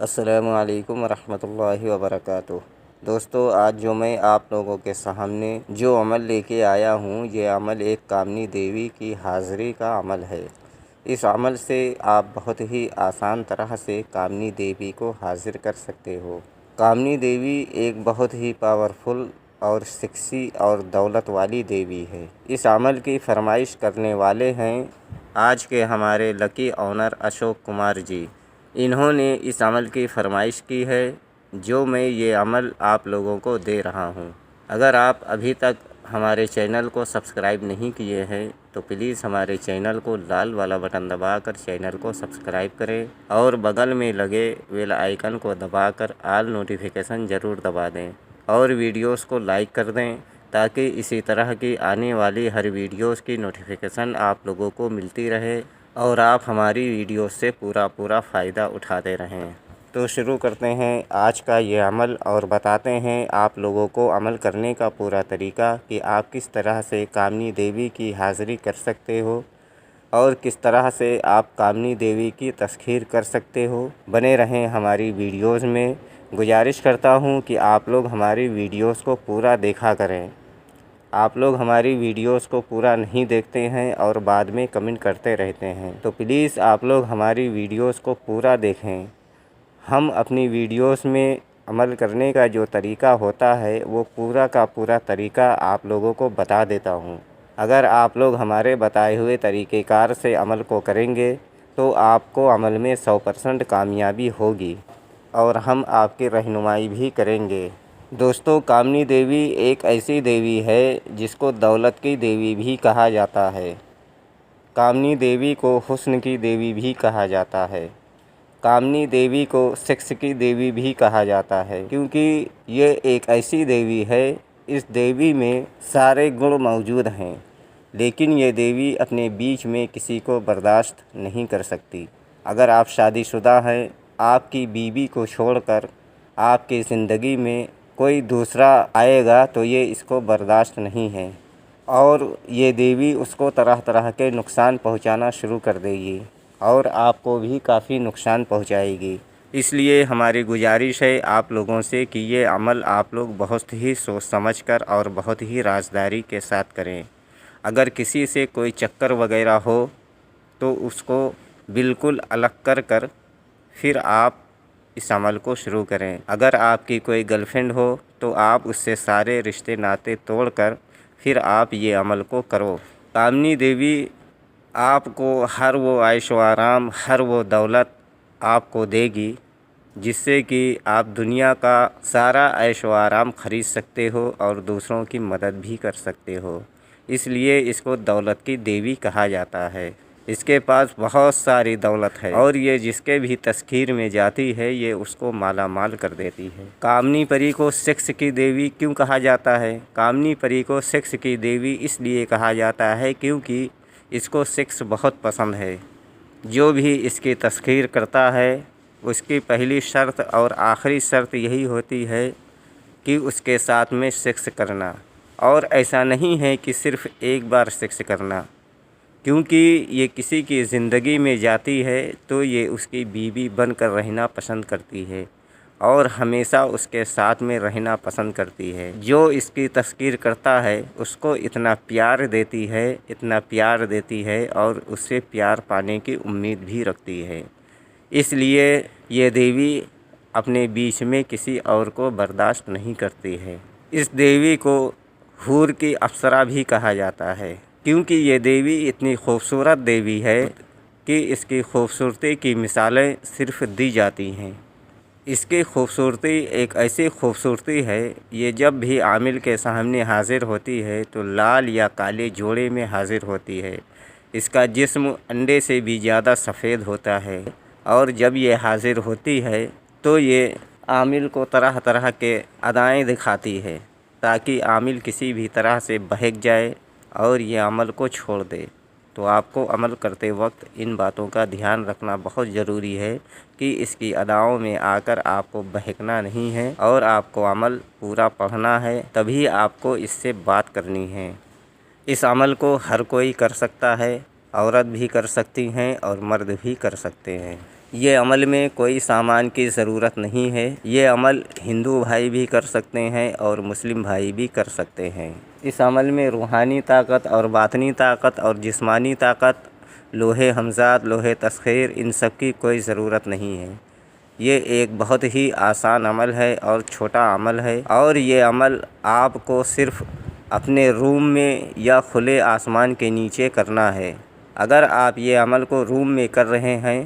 السلام علیکم ورحمۃ اللہ وبرکاتہ۔ دوستو، آج جو میں آپ لوگوں کے سامنے جو عمل لے کے آیا ہوں، یہ عمل ایک کامنی دیوی کی حاضری کا عمل ہے۔ اس عمل سے آپ بہت ہی آسان طرح سے کامنی دیوی کو حاضر کر سکتے ہو۔ کامنی دیوی ایک بہت ہی پاورفل اور سیکسی اور دولت والی دیوی ہے۔ اس عمل کی فرمائش کرنے والے ہیں آج کے ہمارے لکی آنر اشوک کمار جی۔ انہوں نے اس عمل کی فرمائش کی ہے، جو میں یہ عمل آپ لوگوں کو دے رہا ہوں۔ اگر آپ ابھی تک ہمارے چینل کو سبسکرائب نہیں کیے ہیں تو پلیز ہمارے چینل کو لال والا بٹن دبا کر چینل کو سبسکرائب کریں اور بغل میں لگے بیل آئیکن کو دبا کر آل نوٹیفیکیشن ضرور دبا دیں اور ویڈیوز کو لائک کر دیں تاکہ اسی طرح کی آنے والی ہر ویڈیوز کی نوٹیفیکیشن آپ لوگوں کو ملتی رہے اور آپ ہماری ویڈیو سے پورا فائدہ اٹھاتے رہیں۔ تو شروع کرتے ہیں آج کا یہ عمل اور بتاتے ہیں آپ لوگوں کو عمل کرنے کا پورا طریقہ کہ آپ کس طرح سے کامنی دیوی کی حاضری کر سکتے ہو اور کس طرح سے آپ کامنی دیوی کی تسخیر کر سکتے ہو۔ بنے رہیں ہماری ویڈیوز میں۔ گزارش کرتا ہوں کہ آپ لوگ ہماری ویڈیوز کو پورا دیکھا کریں۔ آپ لوگ ہماری ویڈیوز کو پورا نہیں دیکھتے ہیں اور بعد میں کمنٹ کرتے رہتے ہیں، تو پلیز آپ لوگ ہماری ویڈیوز کو پورا دیکھیں۔ ہم اپنی ویڈیوز میں عمل کرنے کا جو طریقہ ہوتا ہے وہ پورا کا پورا طریقہ آپ لوگوں کو بتا دیتا ہوں۔ اگر آپ لوگ ہمارے بتائے ہوئے طریقہ کار سے عمل کو کریں گے تو آپ کو عمل میں 100% کامیابی ہوگی اور ہم آپ کی رہنمائی بھی کریں گے۔ دوستو، کامنی دیوی ایک ایسی دیوی ہے جس کو دولت کی دیوی بھی کہا جاتا ہے۔ کامنی دیوی کو حسن کی دیوی بھی کہا جاتا ہے۔ کامنی دیوی کو سیکس کی دیوی بھی کہا جاتا ہے، کیونکہ یہ ایک ایسی دیوی ہے، اس دیوی میں سارے گن موجود ہیں، لیکن یہ دیوی اپنے بیچ میں کسی کو برداشت نہیں کر سکتی۔ اگر آپ شادی شدہ ہیں، آپ کی بیوی کو چھوڑ کر آپ کی زندگی میں کوئی دوسرا آئے گا تو یہ اس کو برداشت نہیں ہے اور یہ دیوی اس کو طرح طرح کے نقصان پہنچانا شروع کر دے گی اور آپ کو بھی کافی نقصان پہنچائے گی۔ اس لیے ہماری گزارش ہے آپ لوگوں سے کہ یہ عمل آپ لوگ بہت ہی سوچ سمجھ کر اور بہت ہی رازداری کے ساتھ کریں۔ اگر کسی سے کوئی چکر وغیرہ ہو تو اس کو بالکل الگ کر پھر آپ اس عمل کو شروع کریں۔ اگر آپ کی کوئی گرل فرینڈ ہو تو آپ اس سے سارے رشتے ناطے توڑ کر پھر آپ یہ عمل کو کرو۔ کامنی دیوی آپ کو ہر وہ عیش و آرام، ہر وہ دولت آپ کو دے گی جس سے کہ آپ دنیا کا سارا عیش و آرام خرید سکتے ہو اور دوسروں کی مدد بھی کر سکتے ہو۔ اس لیے اس کو دولت کی دیوی کہا جاتا ہے۔ اس کے پاس بہت ساری دولت ہے اور یہ جس کے بھی تسخیر میں جاتی ہے یہ اس کو مالا مال کر دیتی ہے۔ کامنی پری کو سیکس کی دیوی کیوں کہا جاتا ہے؟ کامنی پری کو سیکس کی دیوی اس لیے کہا جاتا ہے کیونکہ اس کو سیکس بہت پسند ہے۔ جو بھی اس کی تسخیر کرتا ہے اس کی پہلی شرط اور آخری شرط یہی ہوتی ہے کہ اس کے ساتھ میں سیکس کرنا، اور ایسا نہیں ہے کہ صرف ایک بار سیکس کرنا، کیونکہ یہ کسی کی زندگی میں جاتی ہے تو یہ اس کی بیوی بن کر رہنا پسند کرتی ہے اور ہمیشہ اس کے ساتھ میں رہنا پسند کرتی ہے۔ جو اس کی تسخیر کرتا ہے اس کو اتنا پیار دیتی ہے، اتنا پیار دیتی ہے اور اس سے پیار پانے کی امید بھی رکھتی ہے۔ اس لیے یہ دیوی اپنے بیچ میں کسی اور کو برداشت نہیں کرتی ہے۔ اس دیوی کو حور کی اپسرا بھی کہا جاتا ہے، کیونکہ یہ دیوی اتنی خوبصورت دیوی ہے کہ اس کی خوبصورتی کی مثالیں صرف دی جاتی ہیں۔ اس کی خوبصورتی ایک ایسی خوبصورتی ہے، یہ جب بھی عامل کے سامنے حاضر ہوتی ہے تو لال یا کالے جوڑے میں حاضر ہوتی ہے۔ اس کا جسم انڈے سے بھی زیادہ سفید ہوتا ہے اور جب یہ حاضر ہوتی ہے تو یہ عامل کو طرح طرح کے ادائیں دکھاتی ہے تاکہ عامل کسی بھی طرح سے بہک جائے اور یہ عمل کو چھوڑ دے۔ تو آپ کو عمل کرتے وقت ان باتوں کا دھیان رکھنا بہت ضروری ہے کہ اس کی اداؤں میں آ کر آپ کو بہکنا نہیں ہے اور آپ کو عمل پورا پڑھنا ہے، تبھی آپ کو اس سے بات کرنی ہے۔ اس عمل کو ہر کوئی کر سکتا ہے، عورت بھی کر سکتی ہیں اور مرد بھی کر سکتے ہیں۔ یہ عمل میں کوئی سامان کی ضرورت نہیں ہے۔ یہ عمل ہندو بھائی بھی کر سکتے ہیں اور مسلم بھائی بھی کر سکتے ہیں۔ اس عمل میں روحانی طاقت اور باطنی طاقت اور جسمانی طاقت، لوح ہمزاد، لوح تسخیر، ان سب کی کوئی ضرورت نہیں ہے۔ یہ ایک بہت ہی آسان عمل ہے اور چھوٹا عمل ہے، اور یہ عمل آپ کو صرف اپنے روم میں یا کھلے آسمان کے نیچے کرنا ہے۔ اگر آپ یہ عمل کو روم میں کر رہے ہیں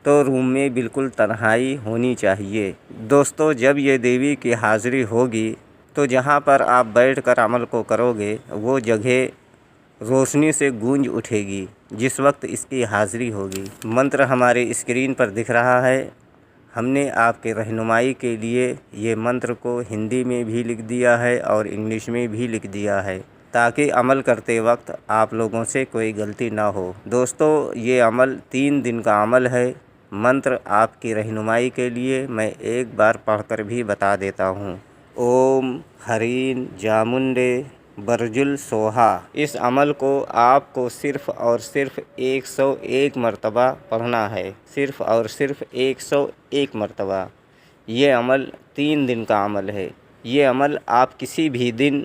تو روم میں بالکل تنہائی ہونی چاہیے۔ دوستو، جب یہ دیوی کی حاضری ہوگی تو جہاں پر آپ بیٹھ کر عمل کو کرو گے وہ جگہ روشنی سے گونج اٹھے گی جس وقت اس کی حاضری ہوگی۔ منتر ہمارے اسکرین پر دکھ رہا ہے۔ ہم نے آپ کے رہنمائی کے لیے یہ منتر کو ہندی میں بھی لکھ دیا ہے اور انگلش میں بھی لکھ دیا ہے تاکہ عمل کرتے وقت آپ لوگوں سے کوئی غلطی نہ ہو۔ دوستو، یہ عمل 3 دن کا عمل ہے۔ منتر آپ کی رہنمائی کے لیے میں ایک بار پڑھ کر بھی بتا دیتا ہوں۔ اوم ہرین جامنڈے برجل سوہا۔ اس عمل کو آپ کو صرف اور صرف 101 مرتبہ پڑھنا ہے، صرف اور صرف 101 مرتبہ۔ یہ عمل 3 دن کا عمل ہے۔ یہ عمل آپ کسی بھی دن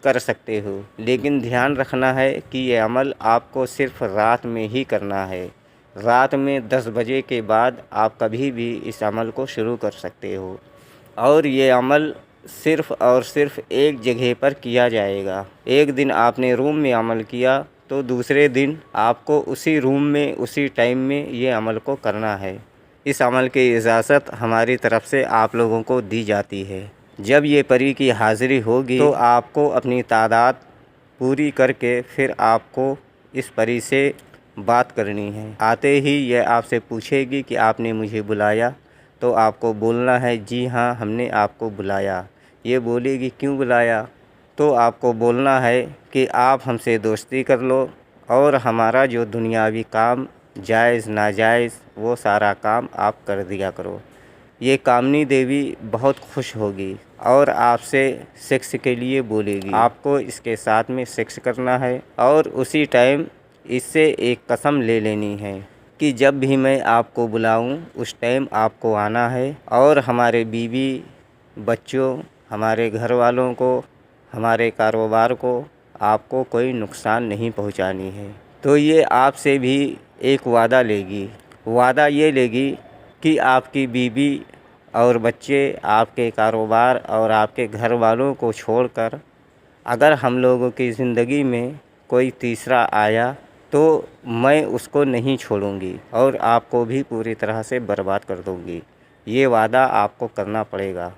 کر سکتے ہو، لیکن دھیان رکھنا ہے کہ یہ عمل آپ کو صرف رات میں ہی کرنا ہے۔ رات میں 10 بجے کے بعد آپ کبھی بھی اس عمل کو شروع کر سکتے ہو، اور یہ عمل صرف اور صرف ایک جگہ پر کیا جائے گا۔ ایک دن آپ نے روم میں عمل کیا تو دوسرے دن آپ کو اسی روم میں اسی ٹائم میں یہ عمل کو کرنا ہے۔ اس عمل کی اجازت ہماری طرف سے آپ لوگوں کو دی جاتی ہے۔ جب یہ پری کی حاضری ہوگی تو آپ کو اپنی تعداد پوری کر کے پھر آپ کو اس پری سے بات کرنی ہے۔ آتے ہی یہ آپ سے پوچھے گی کہ آپ نے مجھے بلایا، تو آپ کو بولنا ہے جی ہاں ہم نے آپ کو بلایا۔ یہ بولے گی کیوں بلایا؟ تو آپ کو بولنا ہے کہ آپ ہم سے دوستی کر لو اور ہمارا جو دنیاوی کام جائز ناجائز وہ سارا کام آپ کر دیا کرو۔ یہ کامنی دیوی بہت خوش ہوگی اور آپ سے سیکس کے لیے بولے گی۔ آپ کو اس کے ساتھ میں سیکس کرنا ہے اور اسی ٹائم اس سے ایک قسم لے لینی ہے کہ جب بھی میں آپ کو بلاؤں اس ٹائم آپ کو آنا ہے اور ہمارے بیوی بچوں، ہمارے گھر والوں کو، ہمارے کاروبار کو آپ کو کوئی نقصان نہیں پہنچانی ہے۔ تو یہ آپ سے بھی ایک وعدہ لے گی۔ وعدہ یہ لے گی کہ آپ کی بیوی اور بچے، آپ کے کاروبار اور آپ کے گھر والوں کو چھوڑ کر اگر ہم لوگوں کی زندگی میں کوئی تیسرا آیا تو میں اس کو نہیں چھوڑوں گی اور آپ کو بھی پوری طرح سے برباد کر دوں گی۔ یہ وعدہ آپ کو کرنا پڑے گا۔